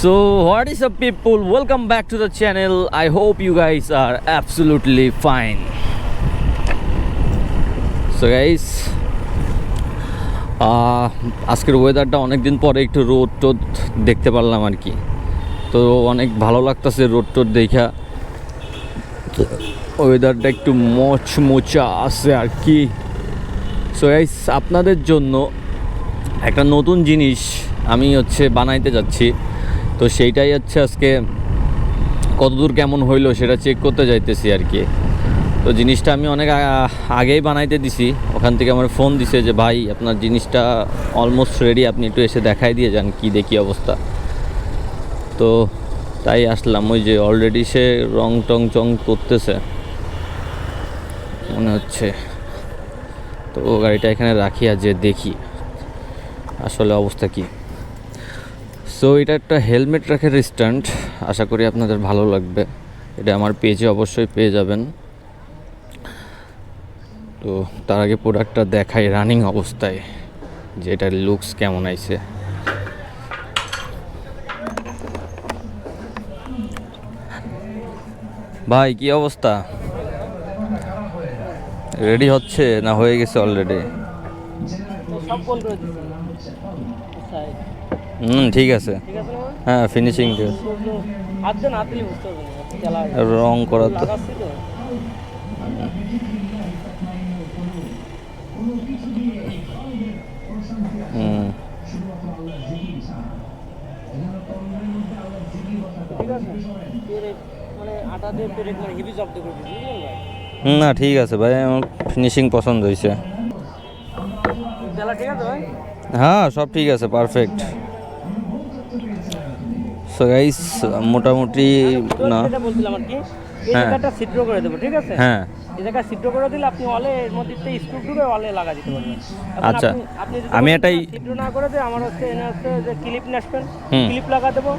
So what is up people, welcome back to the channel. I hope you guys are absolutely fine. So guys, আজকের ওয়েদারটা অনেক দিন পরে একটু রোদ টোদ দেখতে পারলাম আর কি। তো অনেক ভালো লাগতেছে রোদ টোদ দেখা, ওয়েদারটা একটু মচমচা আছে আর কি। সো গাইস, আপনাদের জন্য একটা নতুন জিনিস আমি বানাইতে যাচ্ছি। তো সেইটাই আজকে কতদূর কেমন হইলো সেটা চেক করতে যাইতেছি আর কি। তো জিনিসটা আমি অনেক আগেই বানাইতে দিছি, ওখান থেকে আমার ফোন দিছে যে ভাই আপনার জিনিসটা অলমোস্ট রেডি, আপনি একটু এসে দেখাই দিয়ে যান কি দেখি অবস্থা। তো তাই আসলাম, ওই যে অলরেডি সে রং টং চং করতেছে মনে হচ্ছে। তো গাড়িটা এখানে রাখি আর যে দেখি আসলে অবস্থা কি। সো এটা একটা হেলমেট রাখার স্ট্যান্ড, আশা করি আপনাদের ভালো লাগবে। এটা আমার পেজে অবশ্যই পেয়ে যাবেন। তো তার আগে প্রোডাক্টটা দেখাই রানিং অবস্থায় যে এটার লুকস কেমন আইছে। ভাই কি অবস্থা, রেডি হচ্ছে না হয়ে গেছে অলরেডি? ঠিক আছে, হ্যাঁ ফিনিশিং রং করা তো। না ঠিক আছে ভাই, আমার ফিনিশিং পছন্দ হয়েছে। হ্যাঁ সব ঠিক আছে, পারফেক্ট। সো গাইস মোটামুটি না হ্যাঁ ছিদ্র করে দেবো, ঠিক আছে? হ্যাঁ এই জায়গায় ছিদ্র করে দিলে আপনি ওয়ালে এর মধ্যে স্ক্রু ঢুকে ওয়ালে লাগা দিতে পারবেন। আচ্ছা আমি এটাই ছিদ্র না করে দিই, আমার এনে যে ক্লিপ নিয়ে আসবেন, ক্লিপ লাগা দেবো,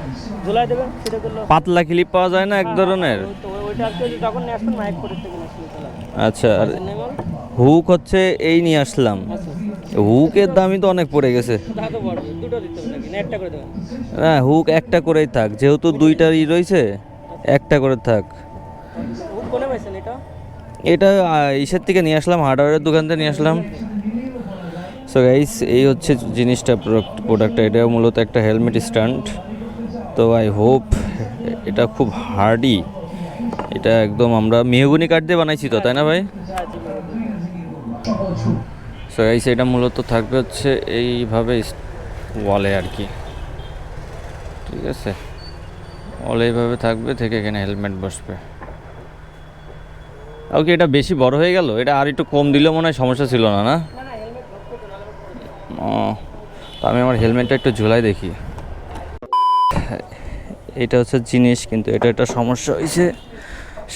ঝুলাই দেবেন। সেটা করলে পাতলা ক্লিপ পাওয়া যায় না এক ধরনের, তো ওইটা যখন নিয়ে আসবেন মাইক করে থেকে নিয়ে আসবেন। আচ্ছা আর হুক এই নিয়ে আসলাম, হুকের দামই তো অনেক পড়ে গেছে। হ্যাঁ হুক একটা করেই থাক, যেহেতু দুইটার রয়েছে একটা করে থাক। এটা ইসের থেকে নিয়ে আসলাম, হার্ডওয়্যারের দোকান থেকে নিয়ে আসলাম। সো গাইস এই জিনিসটা, প্রোডাক্টটা। এটা মূলত একটা হেলমেট স্ট্যান্ড। তো আই হোপ এটা খুব হার্ডি। এটা একদম আমরা মেহগনি কাঠ দিয়ে বানাইছি তো, তাই না ভাই? সো গাইস এটা মূলত থাকবে এইভাবে ওয়ালে আর কি, ঠিক আছে? ওয়ালে এইভাবে থাকবে, থেকে এখানে হেলমেট বসবে। ওকে, এটা বেশি বড় হয়ে গেল, এটা আর একটু কম দিলেও মনে হয় সমস্যা ছিল না, না? ও তো আমি আমার হেলমেটটা একটু ঝুলাই দেখি। এটা জিনিস, কিন্তু এটা একটা সমস্যা হয়েছে।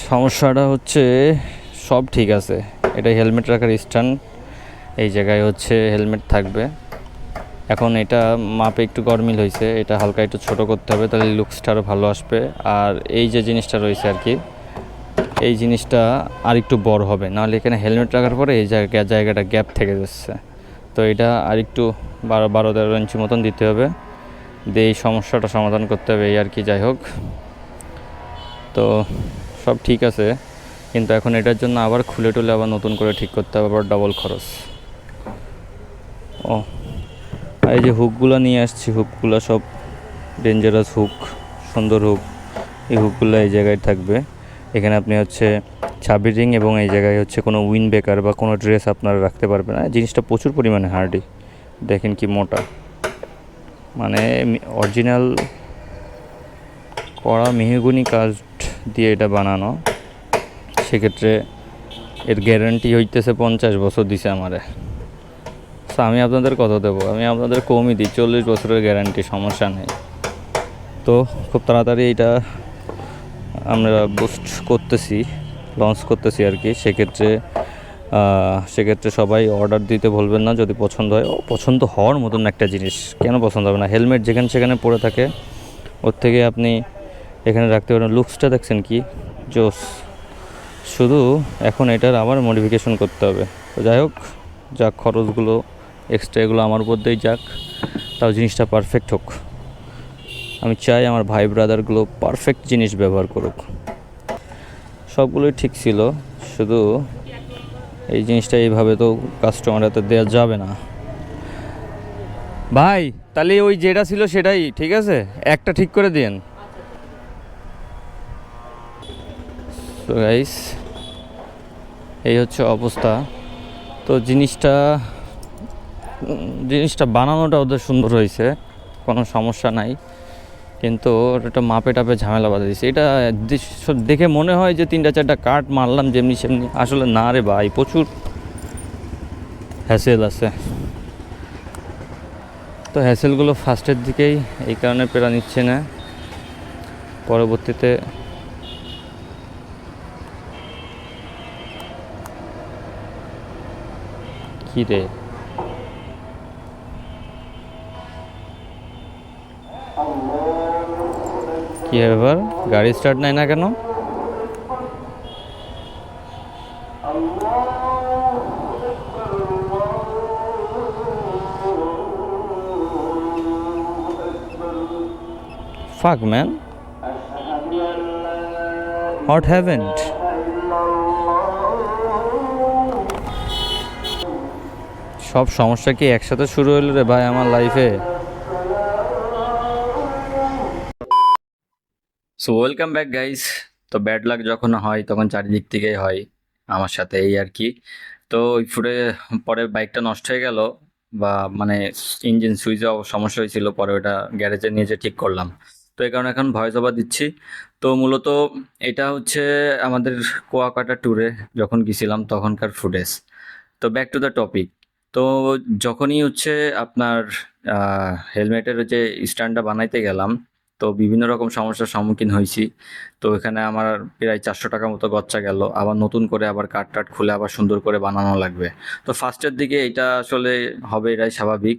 সমস্যাটা সব ঠিক আছে, এটা হেলমেট রাখার স্ট্যান্ড, এই জায়গায় হেলমেট থাকবে। এখন এটা মাপে একটু গরমিল হয়েছে, এটা হালকা একটু ছোট করতে হবে, তাহলে লুকসটা আরও ভালো আসবে। আর এই যে জিনিসটা রয়েছে আর কি, এই জিনিসটা আর একটু বড় হবে, নাহলে এখানে হেলমেট রাখার পরে এই জায়গাটা গ্যাপ থেকে যাচ্ছে। তো এটা আর একটু 12-13 ইঞ্চি মতন দিতে হবে, দিয়ে এই সমস্যাটা সমাধান করতে হবে এই আর কি। যাই হোক, তো সব ঠিক আছে, কিন্তু এখন এটার জন্য আবার খুলে টুলে আবার নতুন করে ঠিক করতে হবে, আবার ডবল খরচ। ও এই যে হুকগুলো নিয়ে আসছি, হুকগুলো সব ডেঞ্জারাস হুক, সুন্দর হুক। এই হুকগুলো এই জায়গায় থাকবে। এখানে আপনি চাবি রিং এবং এই জায়গায় কোনো উইন ব্রেকার বা কোনো ড্রেস আপনারা রাখতে পারবেন না। জিনিসটা প্রচুর পরিমাণে হার্ডি, দেখেন কি মোটা, মানে অরিজিনাল কড়া মেহগনি কাঠ দিয়ে এটা বানানো। সেক্ষেত্রে এর গ্যারান্টি 50 বছর দিছে আমারে। আমি আপনাদের কত দেবো, আমি আপনাদের কমই দিই, 40 বছরের গ্যারান্টি, সমস্যা নেই। তো খুব তাড়াতাড়ি এটা আমরা বুস্ট করতেছি, লঞ্চ করতেছি আর কি। সেক্ষেত্রে সবাই অর্ডার দিতে ভুলবেন না যদি পছন্দ হয়। পছন্দ হওয়ার মতন একটা জিনিস, কেন পছন্দ হবে না? হেলমেট যেখানে সেখানে পড়ে থাকে, ওর থেকে আপনি এখানে রাখতে পারেন। লুকসটা দেখছেন কি জোস, শুধু এখন এটার আবার মডিফিকেশন করতে হবে। তো যাই হোক, যাক খরচগুলো এক্সট্রা এগুলো আমার উপর দিয়েই যাক, তাও জিনিসটা পারফেক্ট হোক। আমি চাই আমার ভাই ব্রাদারগুলো পারফেক্ট জিনিস ব্যবহার করুক। সবগুলোই ঠিক ছিল, শুধু এই জিনিসটা এইভাবে তো কাস্টমার হাতে দেওয়া যাবে না। ভাই তাহলে ওই যেটা ছিল সেটাই ঠিক আছে, একটা ঠিক করে দিন। সো গাইস, এই হচ্ছে অবস্থা। তো জিনিসটা বানানোটা ওদের সুন্দর হয়েছে, কোনো সমস্যা নাই, কিন্তু একটা মাপে টাপে ঝামেলা বাঁধা দিচ্ছে। এটা দেখে মনে হয় যে 3-4টা কাট মারলাম যেমনি সেমনি, আসলে না রে ভাই, প্রচুর হ্যাসেল আছে। তো হ্যাসেলগুলো ফার্স্টের দিকেই এই কারণে পেরা নিচ্ছে না, পরবর্তীতে কী রে, কী ব্যাপার, গাড়ি স্টার্ট নেয় না কেন? Fuck man, what happened? সব সমস্যা কি একসাথে শুরু হলো রে ভাই আমার লাইফে? So welcome back guys. তো ব্যাড লাক যখন হয় তখন চারিদিক থেকেই হয়, আমার সাথে এই আর কি। তো ওই ফুটে পরে বাইকটা নষ্ট হয়ে গেল, বা মানে ইঞ্জিন সুইচে সমস্যা হয়েছিল, পরে ওটা গ্যারেজে নিয়ে যেয়ে ঠিক করলাম। তো এই কারণে এখন ভয়েস ওভার দিচ্ছি। তো মূলত এটা হচ্ছে আমাদের কুয়াকাটা ট্যুরে যখন গেছিলাম তখনকার ফুটেজ। তো ব্যাক টু দ্য টপিক। তো যখনই হচ্ছে আপনার হেলমেটের যে স্ট্যান্ডটা বানাইতে গেলাম, তো বিভিন্ন রকম সমস্যার সম্মুখীন হয়েছি। তো এখানে আমার প্রায় 400 টাকা মতো গচ্চা গেল, আবার নতুন করে আবার কাঠ টাট খুলে আবার সুন্দর করে বানানো লাগবে। তো ফার্স্টের দিকে এটা আসলে হবে, এটাই স্বাভাবিক।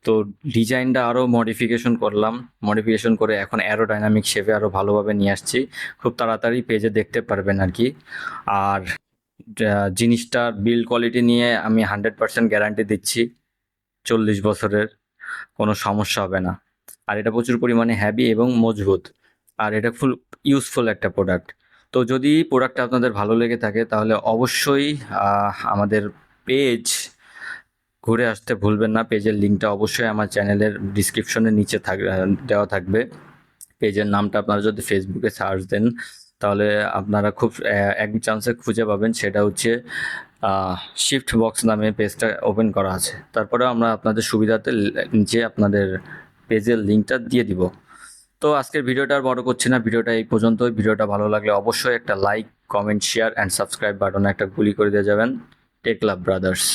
তো ডিজাইনটা আরও মডিফিকেশন করলাম, মডিফিকেশন করে এখন অ্যারোডাইনামিক শেপে আরও ভালোভাবে নিয়ে আসছি। খুব তাড়াতাড়ি পেজে দেখতে পারবেন আর কি। আর জিনিসটার বিল্ড কোয়ালিটি নিয়ে আমি 100% গ্যারান্টি দিচ্ছি, 40 বছরের কোনো সমস্যা হবে না। আর এটা প্রচুর পরিমাণে হ্যাভি এবং মজবুত, আর এটা ফুল ইউজফুল একটা প্রোডাক্ট। তো যদি প্রোডাক্টটা আপনাদের ভালো লেগে থাকে তাহলে অবশ্যই আমাদের পেজ ঘুরে আসতে ভুলবেন না। পেজের লিঙ্কটা অবশ্যই আমার চ্যানেলের ডিসক্রিপশনের নিচে দেওয়া থাকবে। পেজের নামটা আপনারা যদি ফেসবুকে সার্চ দেন তাহলে আপনারা খুব এক চান্সে খুঁজে পাবেন, সেটা হচ্ছে শিফট বক্স নামে পেজটা ওপেন করা আছে। তারপরে আমরা আপনাদের সুবিধাতে নিচে আপনাদের পেজের লিঙ্কটা দিয়ে দিব। তো আজকের ভিডিওটা আর বড় করছি না, ভিডিওটা এই পর্যন্তই। ভিডিওটা ভালো লাগলে অবশ্যই একটা like, comment, share and subscribe বাটনে একটা গুলি করে দিয়ে যাবেন। টেক লাভ ব্রাদার্স।